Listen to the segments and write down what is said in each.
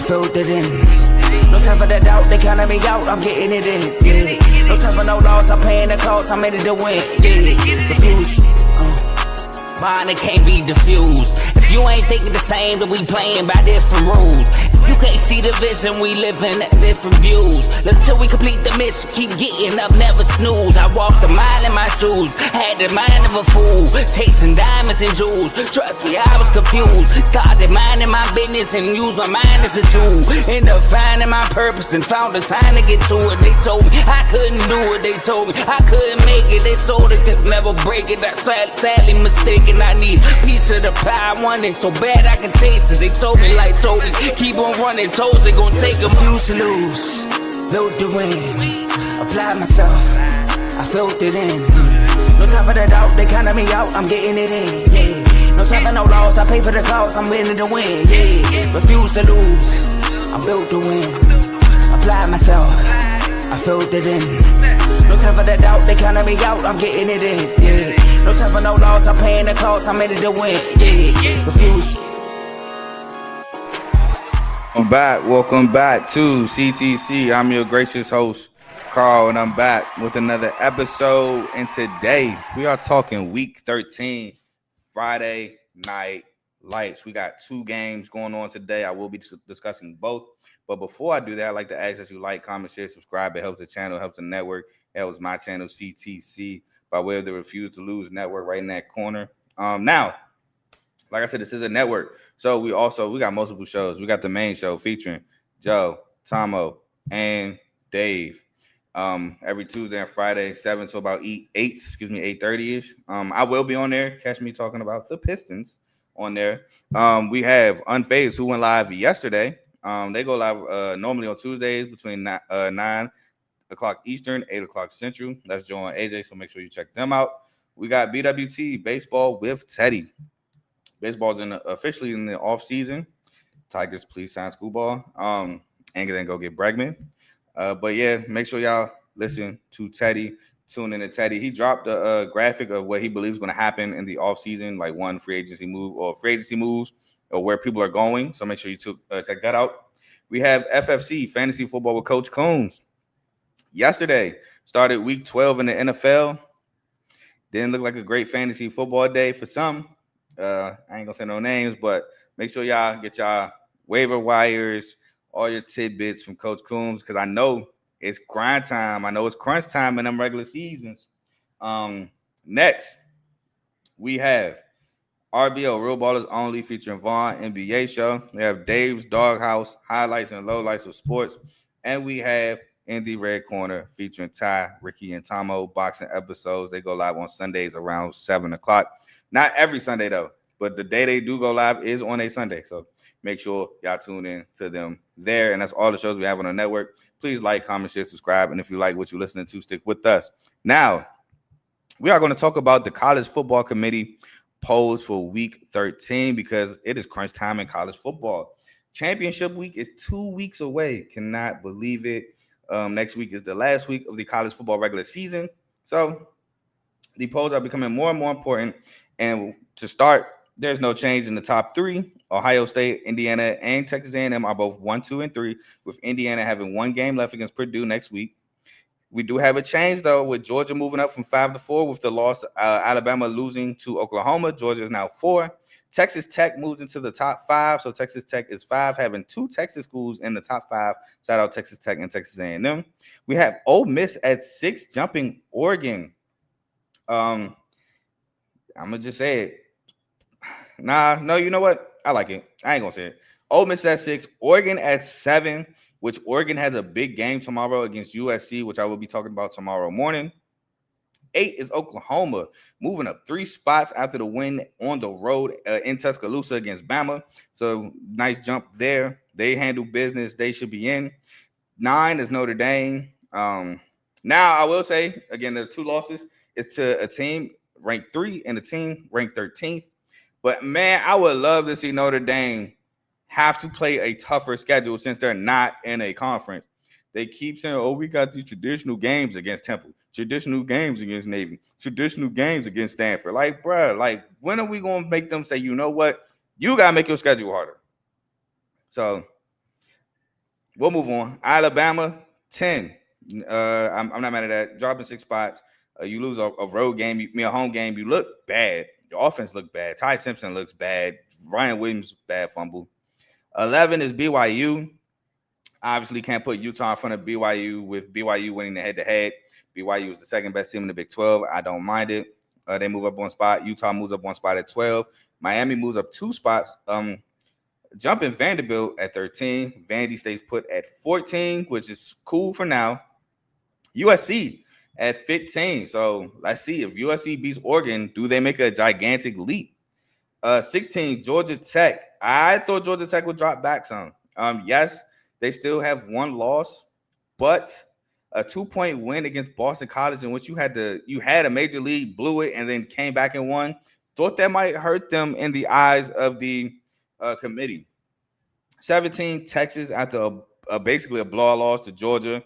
filled it in. No time for the doubt, they counted me out, I'm getting it in. Yeah. No time for no loss, I'm paying the cost, I'm in it to win. Yeah. Refuse. Mine, it can't be diffused. If you ain't thinking the same, then we playing by different rules. You can't see the vision, we living at different views. Until we complete the mission, keep getting up, never snooze. I walked a mile in my shoes, had the mind of a fool, chasing diamonds and jewels. Trust me, I was confused. Started minding my business and used my mind as a tool. Ended up finding my purpose and found the time to get to it. They told me I couldn't do it, they told me I couldn't make it. They sold it, could never break it. That's sadly mistaken. I need a piece of the pie, I want it so bad I can taste it. They told me like Toby, keep on running toes, they gon' take a few to lose. Built the win, applied myself, I filled it in. No time for the doubt, they counted me out, I'm getting it in. Yeah. No time for no loss, I pay for the cost, I'm winning to win. Yeah. Refuse to lose, I built the win, applied myself, I filled it in. No time for the doubt, they counted me out, I'm getting it in. Yeah. No time for no loss, I'm paying the cost, I'm in it to win. Yeah. Refuse. Welcome back to CTC. I'm your gracious host, Carl, and I'm back with another episode. And today we are talking Week 13, Friday Night Lights. We got two games going on today. I will be discussing both. But before I do that, I'd like to ask that you like, comment, share, subscribe. It helps the channel, helps the network. It helps my channel, CTC, by way of the Refuse to Lose network right in that corner. Now, like I said, this is a network. So we got multiple shows. We got the main show featuring Joe, Tomo, and Dave. Every Tuesday and Friday, 7 to about 8:30-ish. I will be on there. Catch me talking about the Pistons on there. We have Unfazed, who went live yesterday. They go live normally on Tuesdays between 9 o'clock Eastern, 8 o'clock Central. That's Joe and AJ, so make sure you check them out. We got BWT, Baseball with Teddy. Baseball's officially in the off season. Tigers, please sign school ball. And then go get Bregman. But yeah, make sure y'all listen to Teddy. Tune in to Teddy. He dropped a graphic of what he believes is going to happen in the off season, like one free agency move or free agency moves or where people are going. So make sure you check that out. We have FFC, Fantasy Football with Coach Coombs. Yesterday started Week 12 in the NFL. Didn't look like a great fantasy football day for some. I ain't gonna say no names, but make sure y'all get y'all waiver wires, all your tidbits from Coach Coombs, because I know it's grind time. I know it's crunch time in them regular seasons. Next, we have RBO, Real Ballers Only, featuring Vaughn NBA show. We have Dave's Doghouse, highlights and lowlights of sports, and we have In the Red Corner, featuring Ty, Ricky, and Tomo, boxing episodes. They go live on Sundays around 7 o'clock. Not every Sunday, though, but the day they do go live is on a Sunday. So make sure y'all tune in to them there. And that's all the shows we have on our network. Please like, comment, share, subscribe. And if you like what you're listening to, stick with us. Now, we are going to talk about the College Football Committee polls for Week 13 because it is crunch time in college football. Championship week is 2 weeks away. Cannot believe it. Next week is the last week of the college football regular season. So the polls are becoming more and more important. And to start, there's no change in the top three. Ohio State, Indiana, and Texas A&M are both 1, 2, and 3, with Indiana having one game left against Purdue next week. We do have a change, though, with Georgia moving up from 5 to 4 with the loss, Alabama losing to Oklahoma. Georgia is now 4. Texas Tech moves into the top 5, so Texas Tech is 5, having 2 Texas schools in the top 5. Shout out Texas Tech and Texas A&M. We have Ole Miss at 6, jumping Oregon. I'm going to just say it. No, you know what? I like it. I ain't going to say it. Ole Miss at 6, Oregon at 7, which Oregon has a big game tomorrow against USC, which I will be talking about tomorrow morning. 8 is Oklahoma, moving up 3 spots after the win on the road in Tuscaloosa against Bama. So nice jump there. They handle business. They should be in. 9 is Notre Dame. Now, I will say, again, the 2 losses is to a team ranked 3 and a team ranked 13th. But, man, I would love to see Notre Dame have to play a tougher schedule since they're not in a conference. They keep saying, oh, we got these traditional games against Temple, traditional games against Navy, traditional games against Stanford. Like, bro, like, when are we going to make them say, you know what? You got to make your schedule harder. So We'll move on. Alabama 10. I'm not mad at that. Dropping 6 spots. You lose a road game, a home game. You look bad. Your offense look bad. Ty Simpson looks bad. Ryan Williams bad fumble. 11 is BYU. Obviously, can't put Utah in front of BYU with BYU winning the head-to-head. BYU is the second best team in the Big 12. I don't mind it. They move up one spot. Utah moves up one spot at 12. Miami moves up 2 spots. Jumping Vanderbilt at 13. Vandy stays put at 14, which is cool for now. USC at 15. So let's see if USC beats Oregon. Do they make a gigantic leap? 16, Georgia Tech. I thought Georgia Tech would drop back some. Yes, they still have 1 loss, but a 2-point win against Boston College in which you had a major lead, blew it, and then came back and won. Thought that might hurt them in the eyes of the committee. 17, Texas after basically a blowout loss to Georgia.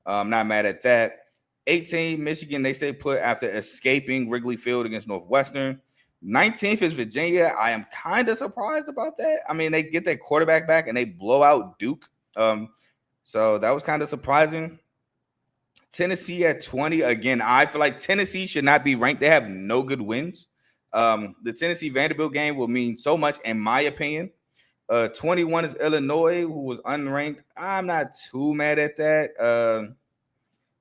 I'm not mad at that. 18, Michigan, they stay put after escaping Wrigley Field against Northwestern. 19th is Virginia. I am kind of surprised about that. I mean, they get their quarterback back and they blow out Duke. So that was kind of surprising. Tennessee at 20. Again, I feel like Tennessee should not be ranked. They have no good wins. The Tennessee Vanderbilt game will mean so much, in my opinion. 21 is Illinois, who was unranked. I'm not too mad at that.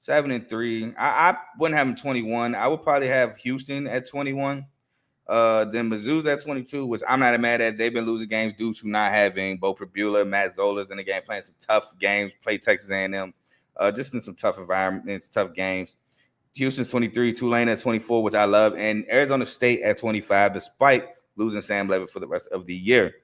7-3. I wouldn't have them 21. I would probably have Houston at 21. Then Mizzou's at 22, which I'm not mad at. They've been losing games due to not having Bo Prabula, Matt Zola's in the game, playing some tough games, play Texas A&M, just in some tough environments, tough games. Houston's 23, Tulane at 24, which I love, and Arizona State at 25, despite losing Sam Levitt for the rest of the year.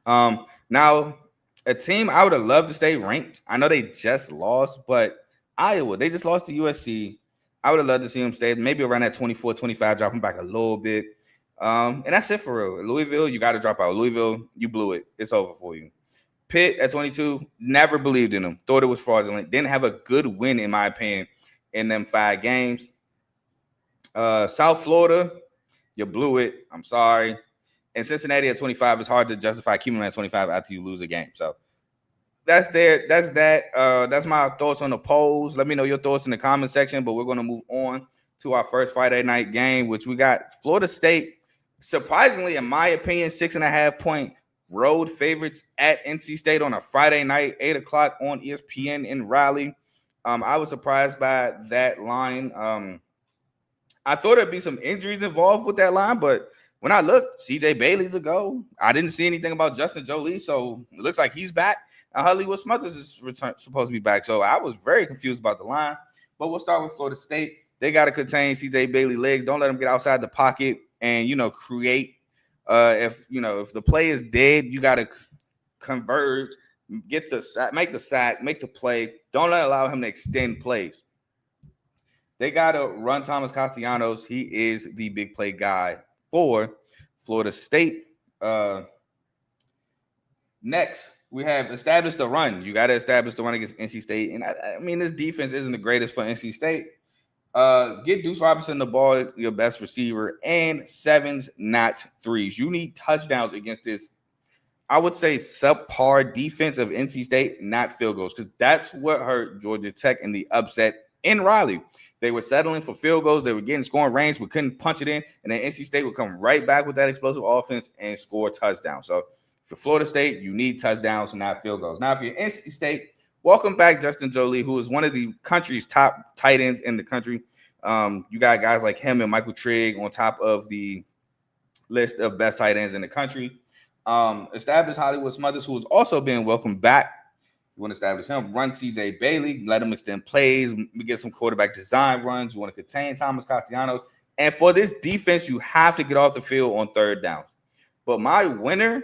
Now, a team I would have loved to stay ranked. I know they just lost, but Iowa, they just lost to USC. I would have loved to see them stay maybe around that 24, 25, drop them back a little bit. And that's it for real. Louisville, you got to drop out. Louisville, you blew it. It's over for you. Pitt at 22, never believed in them. Thought it was fraudulent. Didn't have a good win, in my opinion, in them 5 games. South Florida, you blew it. I'm sorry. And Cincinnati at 25, it's hard to justify keeping them at 25 after you lose a game. So that's that. That's my thoughts on the polls. Let me know your thoughts in the comment section, but we're going to move on to our first Friday night game, which we got Florida State, surprisingly, in my opinion, 6.5-point road favorites at NC State on a Friday night, 8 o'clock on ESPN in Raleigh. I was surprised by that line. I thought there'd be some injuries involved with that line, but when I looked, CJ Bailey's a go. I didn't see anything about Justin Jolie, so it looks like he's back. And Hollywood Smothers is supposed to be back. So I was very confused about the line. But we'll start with Florida State. They got to contain CJ Bailey's legs. Don't let him get outside the pocket and, create. If the play is dead, you got to converge, get the sack, make the play. Don't allow him to extend plays. They got to run Thomas Castellanos. He is the big play guy for Florida State. Next, we have established the run. You got to establish the run against NC State. And I mean, this defense isn't the greatest for NC State. Get Deuce Robinson the ball, your best receiver, and 7s, not 3s. You need touchdowns against this, I would say, subpar defense of NC State, not field goals, because that's what hurt Georgia Tech in the upset in Raleigh. They were settling for field goals. They were getting scoring range, but couldn't punch it in. And then NC State would come right back with that explosive offense and score touchdowns. So for Florida State, you need touchdowns and not field goals. Now, if you're NC State, welcome back Justin Jolie, who is one of the country's top tight ends in the country. You got guys like him and Michael Trigg on top of the list of best tight ends in the country. Established Hollywood Smothers, who is also being welcomed back. You want to establish him, run CJ Bailey, let him extend plays, get some quarterback design runs. You want to contain Thomas Castellanos. And for this defense, you have to get off the field on third downs. But my winner,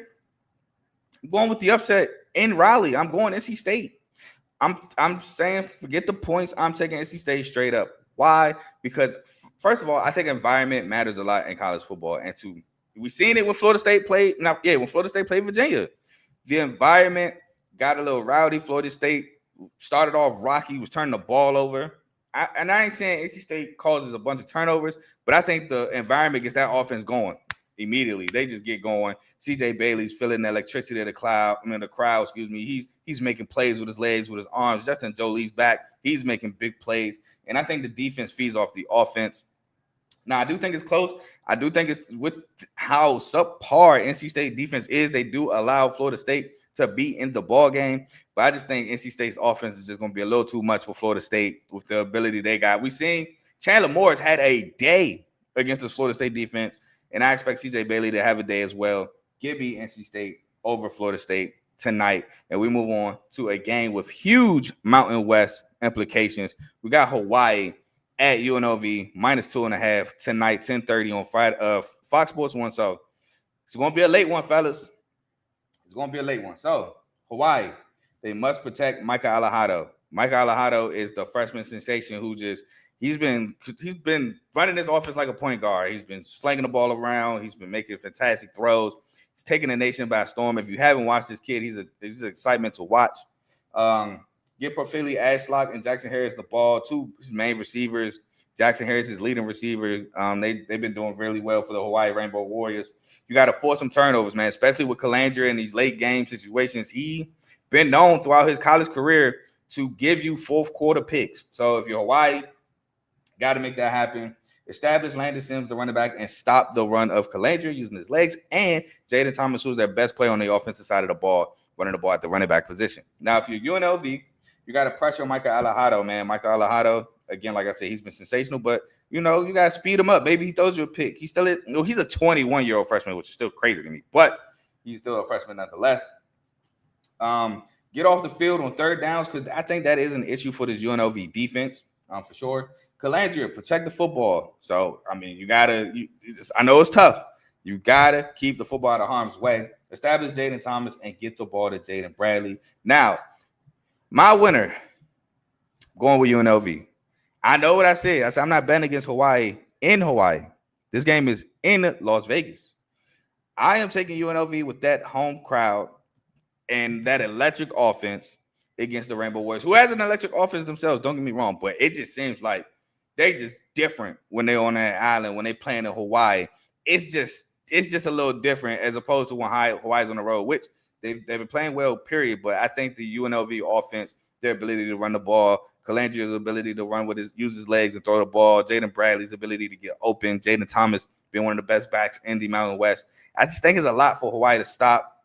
I'm going with the upset in Raleigh. I'm going NC State. I'm saying forget the points. I'm taking NC State straight up. Why? Because, first of all, I think environment matters a lot in college football. And we've seen it when Florida State played. When Florida State played Virginia. The environment got a little rowdy. Florida State started off rocky, was turning the ball over. I ain't saying NC State causes a bunch of turnovers, but I think the environment gets that offense going. immediately. They just get going. CJ Bailey's feeling the electricity of the crowd. He's making plays with his legs, with his arms. Justin Jolie's back. He's making big plays. And I think the defense feeds off the offense. Now, I do think it's close. I do think it's with how subpar NC State defense is. They do allow Florida State to be in the ball game. But I just think NC State's offense is just going to be a little too much for Florida State with the ability they got. We've seen Chandler Morris had a day against the Florida State defense, and I expect CJ Bailey to have a day as well. Give me NC State over Florida State tonight. And we move on to a game with huge Mountain West implications. We got Hawaii at UNLV -2.5 tonight, 10:30 on Friday, Fox Sports 1. So it's going to be a late one, fellas. It's going to be a late one. So Hawaii, they must protect Micah Alejado. Micah Alejado is the freshman sensation who he's been running this offense like a point guard. He's been slinging the ball around. He's been making fantastic throws. He's taking the nation by storm. If you haven't watched this kid, he's an excitement to watch. Get Porfili Ashlock and Jackson Harris the ball, two his main receivers. Jackson Harris is leading receiver. They've been doing really well for the Hawaii Rainbow Warriors. You got to force some turnovers, man, especially with Calandria in these late game situations. He been known throughout his college career to give you fourth quarter picks. So if you're Hawaii, got to make that happen. Establish Landon Sims, the running back, and stop the run of Calandria using his legs. And Jaden Thomas, who's their best player on the offensive side of the ball, running the ball at the running back position. Now, if you're UNLV, you got to pressure Micah Alejado, man. Micah Alejado, again, like I said, he's been sensational, but, you know, you got to speed him up. Maybe he throws you a pick. He's a 21-year-old freshman, which is still crazy to me, but he's still a freshman nonetheless. Get off the field on third downs because I think that is an issue for this UNLV defense, for sure. Calandria, protect the football. So, I mean, I know it's tough. You got to keep the football out of harm's way. Establish Jaden Thomas and get the ball to Jaden Bradley. Now, my winner, going with UNLV. I know what I said. I said I'm not betting against Hawaii in Hawaii. This game is in Las Vegas. I am taking UNLV with that home crowd and that electric offense against the Rainbow Warriors, who has an electric offense themselves. Don't get me wrong, but it just seems like they just different when they're on that island, when they playing in Hawaii. It's just a little different as opposed to when Hawaii's on the road, which they've been playing well, period. But I think the UNLV offense, their ability to run the ball, Calandria's ability to use his legs and throw the ball, Jaden Bradley's ability to get open, Jaden Thomas being one of the best backs in the Mountain West. I just think it's a lot for Hawaii to stop.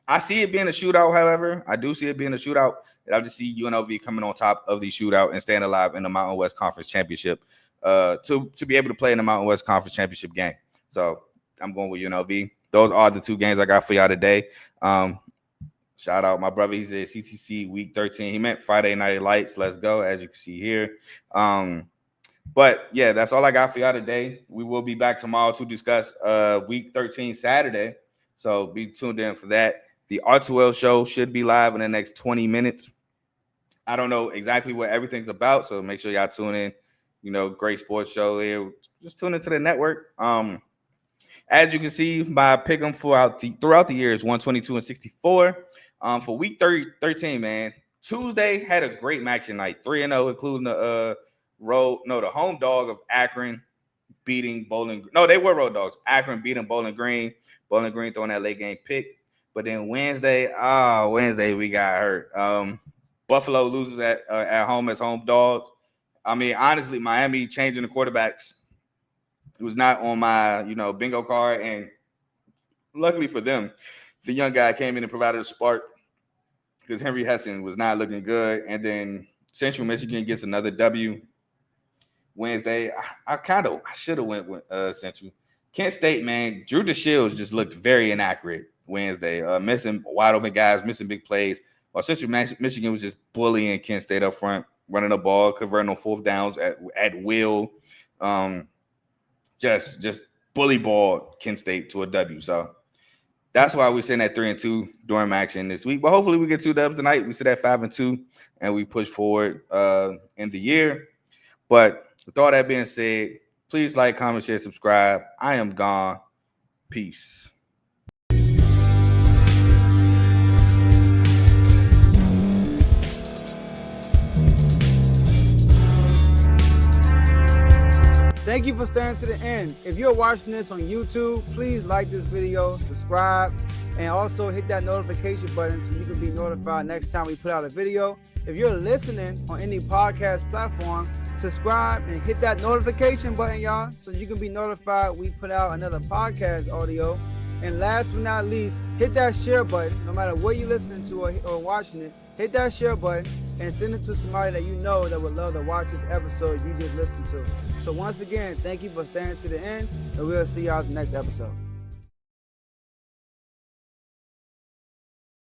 I see it being a shootout, however. I do see it being a shootout. And I just see UNLV coming on top of the shootout and staying alive in the Mountain West Conference Championship to be able to play in the Mountain West Conference Championship game. So I'm going with UNLV. Those are the two games I got for y'all today. Shout out my brother. He's at CTC week 13. He meant Friday Night Lights. Let's go, as you can see here. But, yeah, that's all I got for y'all today. We will be back tomorrow to discuss week 13 Saturday. So be tuned in for that. The R2L Show should be live in the next 20 minutes. I don't know exactly what everything's about, so make sure y'all tune in. You know, great sports show here. Just tune into the network. As you can see, my pick 'em throughout the years, 122 and 64. For week 13, man, Tuesday had a great match night, 3-0, including the home dog of Akron beating Bowling. No, they were road dogs. Akron beating Bowling Green. Bowling Green throwing that late game pick. But then Wednesday we got hurt. Buffalo loses at home as home dogs. I mean, honestly, Miami changing the quarterbacks. It was not on my, bingo card. And luckily for them, the young guy came in and provided a spark because Henry Hessen was not looking good. And then Central Michigan gets another W Wednesday. I should have went with Central. Kent State, man, Drew DeShields just looked very inaccurate Wednesday, missing wide open guys, missing big plays. While Central Michigan was just bullying Kent State up front, running the ball, converting on fourth downs at will. Just bully ball Kent State to a W. So that's why we're sitting at 3-2 during action this week. But hopefully we get 2 Ws tonight. We sit at 5-2 and we push forward in the year. But with all that being said, please like, comment, share, subscribe. I am gone. Peace. Thank thank you for staying to the end. If you're watching this on YouTube, please like this video, subscribe, and also hit that notification button so you can be notified next time we put out a video. If you're listening on any podcast platform, subscribe and hit that notification button, y'all, so you can be notified we put out another podcast audio. And last but not least, hit that share button. No matter what you're listening to or watching it, hit that share button and send it to somebody that you know that would love to watch this episode you just listened to. So once again, thank you for staying to the end, and we'll see y'all in the next episode.